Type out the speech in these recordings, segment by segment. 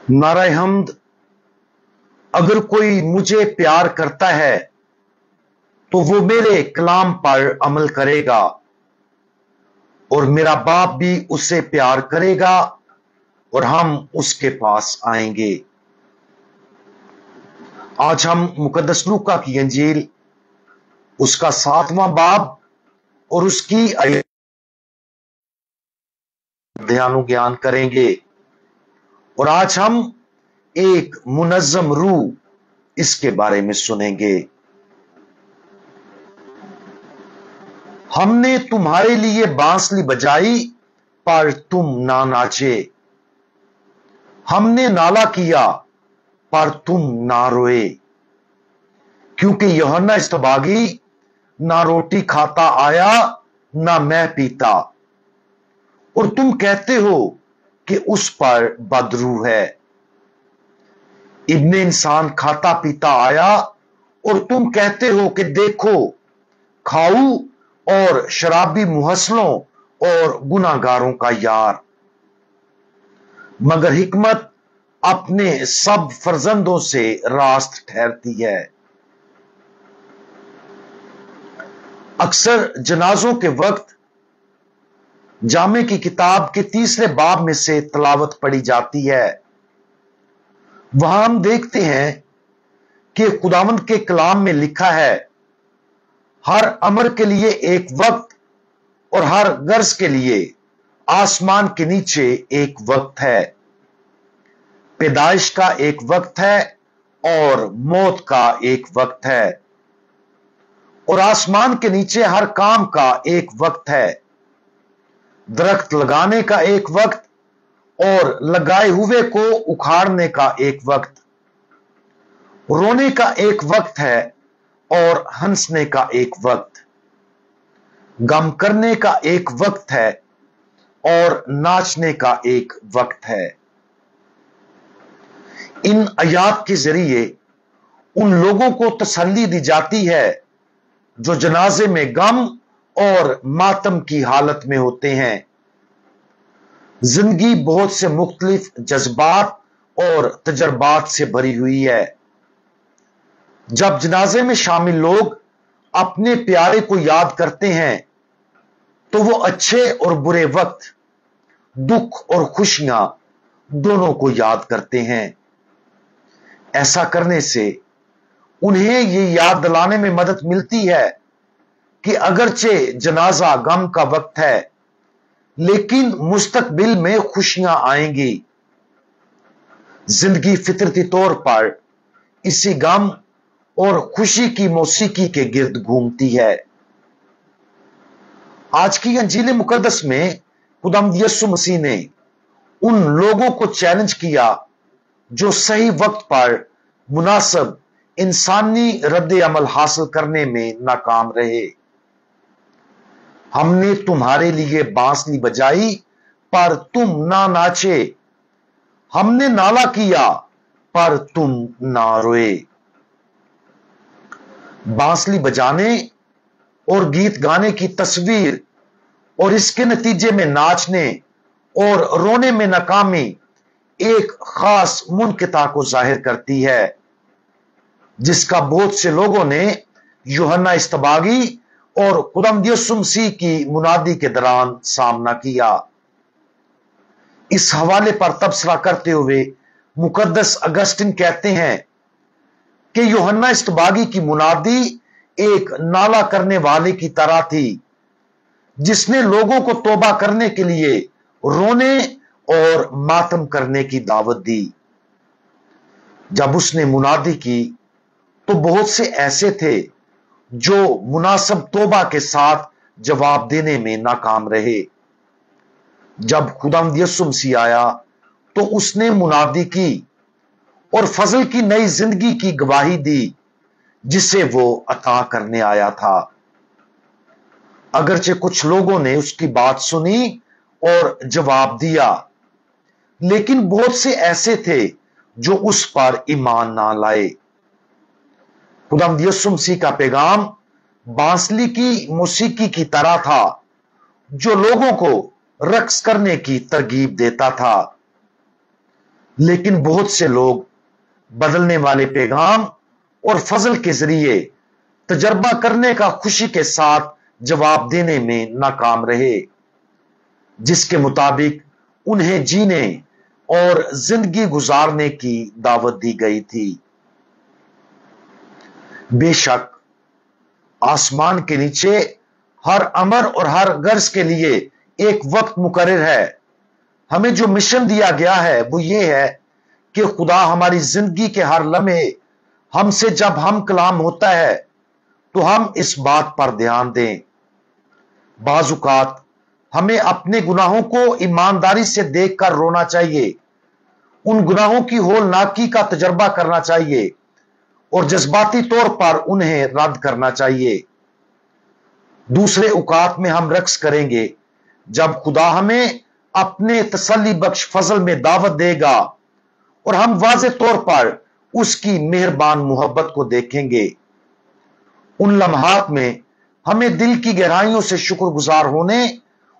नारे हम्द। अगर कोई मुझे प्यार करता है तो वो मेरे कलाम पर अमल करेगा और मेरा बाप भी उससे प्यार करेगा और हम उसके पास आएंगे। आज हम मुकद्दस लूका की अंजील उसका 7वां बाब और उसकी ध्यान ज्ञान करेंगे। और आज हम एक मुनज़्ज़म रूह इसके बारे में सुनेंगे। हमने तुम्हारे लिए बांसुरी बजाई पर तुम ना नाचे, हमने नाला किया पर तुम ना रोए, क्योंकि यूहन्ना इस्तबागी ना रोटी खाता आया ना मैं पीता, और तुम कहते हो कि उस पर बदरू है। इब्ने इंसान खाता पीता आया और तुम कहते हो कि देखो खाऊ और शराबी मुहस्सलों और गुनाहगारों का यार। मगर हिकमत अपने सब फर्जंदों से रास्त ठहरती है। अक्सर जनाजों के वक्त जामे की किताब के 3रे बाब में से तलावत पढ़ी जाती है। वहां हम देखते हैं कि खुदावंद के कलाम में लिखा है, हर अमर के लिए एक वक्त और हर गर्ज के लिए आसमान के नीचे एक वक्त है। पैदाइश का एक वक्त है और मौत का एक वक्त है, और आसमान के नीचे हर काम का एक वक्त है। दरख्त लगाने का एक वक्त और लगाए हुए को उखाड़ने का एक वक्त, रोने का एक वक्त है और हंसने का एक वक्त, गम करने का एक वक्त है और नाचने का एक वक्त है। इन आयात के जरिए उन लोगों को तसल्ली दी जाती है जो जनाजे में गम और मातम की हालत में होते हैं। जिंदगी बहुत से मुख्तलिफ जज्बात और तजर्बात से भरी हुई है। जब जनाजे में शामिल लोग अपने प्यारे को याद करते हैं तो वो अच्छे और बुरे वक्त, दुख और खुशियां दोनों को याद करते हैं। ऐसा करने से उन्हें ये याद दिलाने में मदद मिलती है कि अगरचे जनाजा गम का वक्त है, लेकिन मुस्तकबिल में खुशियां आएंगी। जिंदगी फितरती तौर पर इसी गम और खुशी की मौसीकी के गिर्द घूमती है। आज की अंजील मुकद्दस में खुदावंद यीशु मसीह ने उन लोगों को चैलेंज किया जो सही वक्त पर मुनासिब इंसानी रद्द अमल हासिल करने में नाकाम रहे। हमने तुम्हारे लिए बांसुरी बजाई पर तुम ना नाचे, हमने नाला किया पर तुम ना रोए। बांसुरी बजाने और गीत गाने की तस्वीर और इसके नतीजे में नाचने और रोने में नाकामी एक खास मुनकिता को जाहिर करती है, जिसका बहुत से लोगों ने यूहन्ना इस्तबागी और खुदावंद यीशु मसीह की मुनादी के दौरान सामना किया। इस हवाले पर तबसरा करते हुए मुकद्दस अगस्टिन कहते हैं कि यूहन्ना इस्तबागी की मुनादी एक नाला करने वाले की तरह थी, जिसने लोगों को तौबा करने के लिए रोने और मातम करने की दावत दी। जब उसने मुनादी की तो बहुत से ऐसे थे जो मुनासिब तौबा के साथ जवाब देने में नाकाम रहे। जब खुदावंद यीशु मसीह आया तो उसने मुनादी की और फजल की नई जिंदगी की गवाही दी जिसे वो अता करने आया था। अगरचे कुछ लोगों ने उसकी बात सुनी और जवाब दिया, लेकिन बहुत से ऐसे थे जो उस पर ईमान ना लाए। खुदावंद यीशु मसीह का पैगाम बांसुरी की मौसीकी की तरह था जो लोगों को रक्स करने की तरगीब देता था। लेकिन बहुत से लोग बदलने वाले पैगाम और फजल के जरिए तजर्बा करने का खुशी के साथ जवाब देने में नाकाम रहे, जिसके मुताबिक उन्हें जीने और जिंदगी गुजारने की दावत दी गई थी। बेशक आसमान के नीचे हर अमर और हर गर्ज के लिए एक वक्त मुकर्रर है। हमें जो मिशन दिया गया है वो ये है कि खुदा हमारी जिंदगी के हर लम्हे हमसे जब हम कलाम होता है तो हम इस बात पर ध्यान दें। बाजुकात हमें अपने गुनाहों को ईमानदारी से देखकर रोना चाहिए, उन गुनाहों की होलनाकी का तजर्बा करना चाहिए और जज्बाती तौर पर उन्हें रद्द करना चाहिए। दूसरे औकात में हम रक्स करेंगे जब खुदा हमें अपने तसल्ली बख्श फजल में दावत देगा और हम वाज़े तौर पर उसकी मेहरबान मोहब्बत को देखेंगे। उन लम्हात में हमें दिल की गहराइयों से शुक्रगुजार होने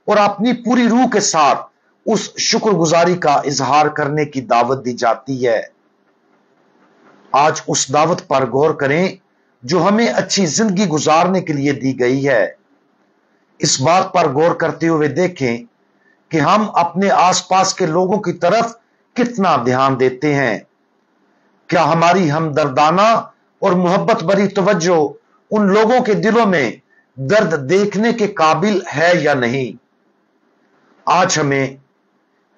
और अपनी पूरी रूह के साथ उस शुक्रगुजारी का इजहार करने की दावत दी जाती है। आज उस दावत पर गौर करें जो हमें अच्छी जिंदगी गुजारने के लिए दी गई है। इस बात पर गौर करते हुए देखें कि हम अपने आसपास के लोगों की तरफ कितना ध्यान देते हैं। क्या हमारी हमदर्दाना और मोहब्बत भरी तवज्जो उन लोगों के दिलों में दर्द देखने के काबिल है या नहीं? आज हमें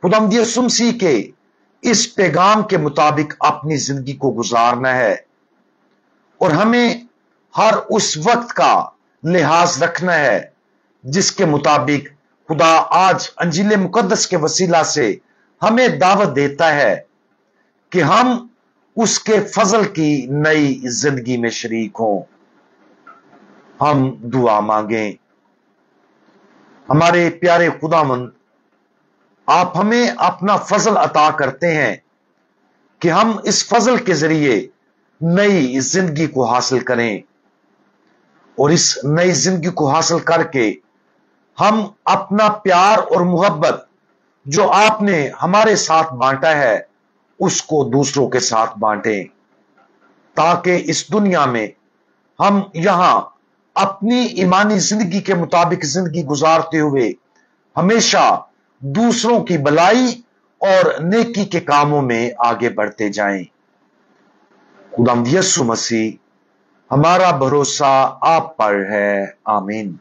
खुदावंद यीशु मसीह के इस पैगाम के मुताबिक अपनी जिंदगी को गुजारना है और हमें हर उस वक्त का लिहाज रखना है जिसके मुताबिक खुदा आज अंजील मुकद्दस के वसीला से हमें दावत देता है कि हम उसके फजल की नई जिंदगी में शरीक हों। हम दुआ मांगें। हमारे प्यारे खुदावंद, आप हमें अपना फजल अता करते हैं कि हम इस फजल के जरिए नई जिंदगी को हासिल करें और इस नई जिंदगी को हासिल करके हम अपना प्यार और मोहब्बत जो आपने हमारे साथ बांटा है उसको दूसरों के साथ बांटें, ताकि इस दुनिया में हम यहां अपनी ईमानी जिंदगी के मुताबिक जिंदगी गुजारते हुए हमेशा दूसरों की भलाई और नेकी के कामों में आगे बढ़ते जाएं। खुदावंद यीशु मसीह, हमारा भरोसा आप पर है। आमीन।